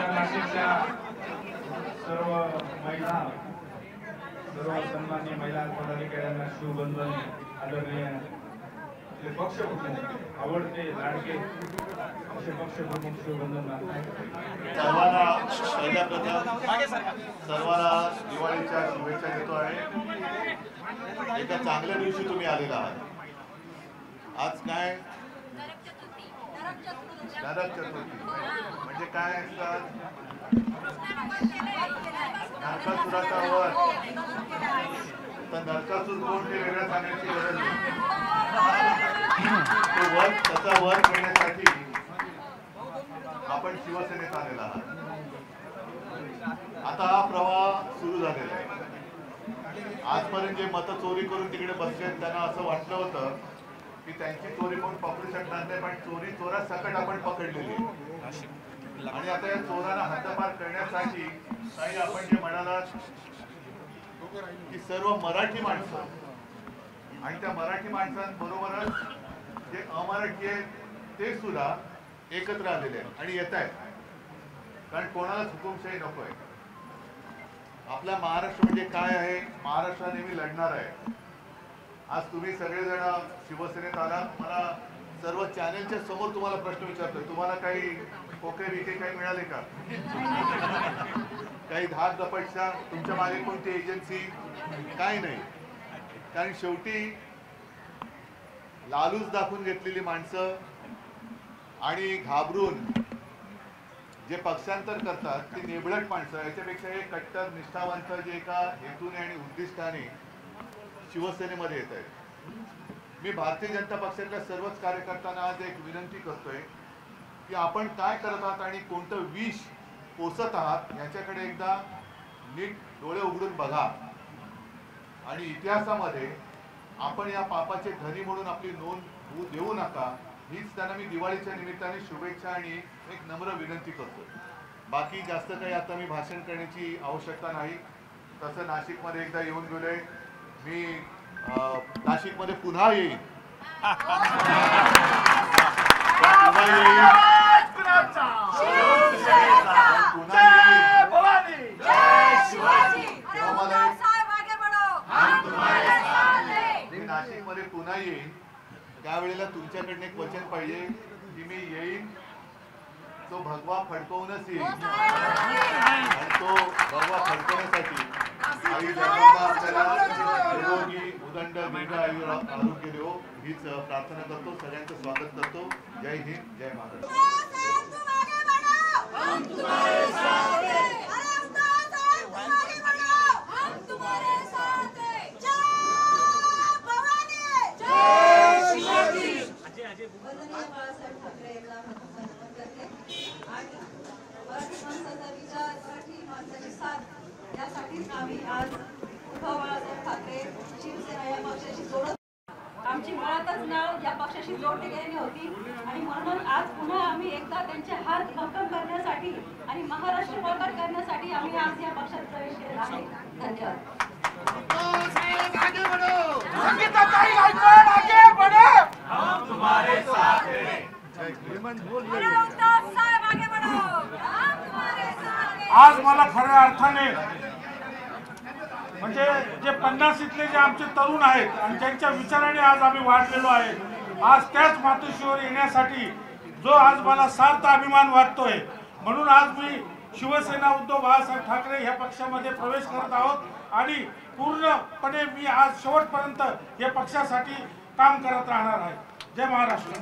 नाशिकच्या सर्व महिला, सर्व सन्माननीय महिला पदाधिकाऱ्यांना शिवबंधन आदरणीय आपले पक्षप्रमुख आवडते लाडके असे पक्षप्रमुख शिवबंधन सर्वांना सर्वांना दिवाळीच्या शुभेच्छा देतो आहे। एका चांगल्या दिवशी तुम्ही आलेला आहात। आज काय नरक चतुर्थी म्हणजे काय असतात? नरकासुराचा वध। तर नरकासुर कोण ते वेगळं सांगण्याची गरज नाही। तो वध त्याचा वध करण्यासाठी आपण शिवसेनेत आलेला आहात। आता हा प्रवाह सुरू झालेला आहे। आजपर्यंत जे मत चोरी करून तिकडे बसले त्यांना असं वाटलं होतं की त्यांची चोरी कोण पकडू शकणार नाही, पण चोरी चोरा सकट आपण पकडलेली आहे। आणि आता या चोरांना हद्दपार करण्यासाठी काही आपण जे म्हणालात की सर्व मराठी माणसं आणि त्या मराठी माणसांबरोबरच जे अमराठी आहेत ते सुद्धा एकत्र आलेले आहेत आणि येत आहेत। कारण कोणालाच हुकुमशाही नको आहे। आपला महाराष्ट्र म्हणजे काय आहे? महाराष्ट्र नेहमी लढणार आहे। आज तुम्ही सगळेजण शिवसेनेत आलात। मला सर्व चॅनेलच्या समोर तुम्हाला प्रश्न विचारतोय, तुम्हाला काही खोके विके काही मिळाले का? काही धाक दपटशा तुमच्या मागे कोणती एजन्सी? काही नाही। कारण शेवटी लालूच दाखवून घेतलेली माणसं आणि घाबरून जे पक्षांतर करतात ती निबळट माणसं, याच्यापेक्षा हे कट्टर निष्ठावंत जे एका हेतूने आणि उद्दिष्टाने शिवसेनेमध्ये येत आहेत। मी भारतीय जनता पक्षातल्या सर्वच कार्यकर्त्यांना आज एक विनंती करतोय की आपण काय करत आहात आणि कोणतं विष पोसत आहात याच्याकडे एकदा नीट डोळे उघडून बघा आणि इतिहासामध्ये आपण या पापाचे धनी म्हणून आपली नोंद होऊ देऊ नका। हीच त्यांना मी दिवाळीच्या निमित्ताने शुभेच्छा आणि एक नम्र विनंती करतो। बाकी जास्त काही आता मी भाषण करण्याची आवश्यकता नाही। तसं नाशिकमध्ये एकदा येऊन गेलोय मी, नाशिकमध्ये पुन्हा येईन, नाशिकमध्ये पुन्हा येईन। त्यावेळेला तुमच्याकडनं एक वचन पाहिजे की मी येईन तो भगवा फडकवूनच येईल। आणि तो भगवा फडकवण्यासाठी आई जगदंबा आपल्याला निरोगी उदंड दीर्घ आरोग्य देवो हीच प्रार्थना करतो। सगळ्यांचं स्वागत करतो। जय हिंद, जय महाराष्ट्र। आमची मुळातच नाव या पक्षाशी जोडली गेलेली होती आणि म्हणून आज पुन्हा आम्ही एकदा त्यांचे हात भक्कम करण्यासाठी आणि महाराष्ट्र प्रकट करण्यासाठी आम्ही आज या पक्षात प्रवेश केला आहे। धन्यवाद। आज मला खऱ्या अर्थाने म्हणजे जे 50शीतले जे आमचे तरुण आहेत आणि ज्यांच्या विचाराने आज आम्ही वाढलेलो आहे, आज त्याच मातोश्रीवर येण्यासाठी जो आज मला सार्थ अभिमान वाटतोय, म्हणून आज मी शिवसेना उद्धव बाळासाहेब ठाकरे ह्या पक्षामध्ये प्रवेश करत आहोत आणि पूर्णपणे मी आज शेवटपर्यंत या पक्षासाठी काम करत राहणार आहे। जय महाराष्ट्र।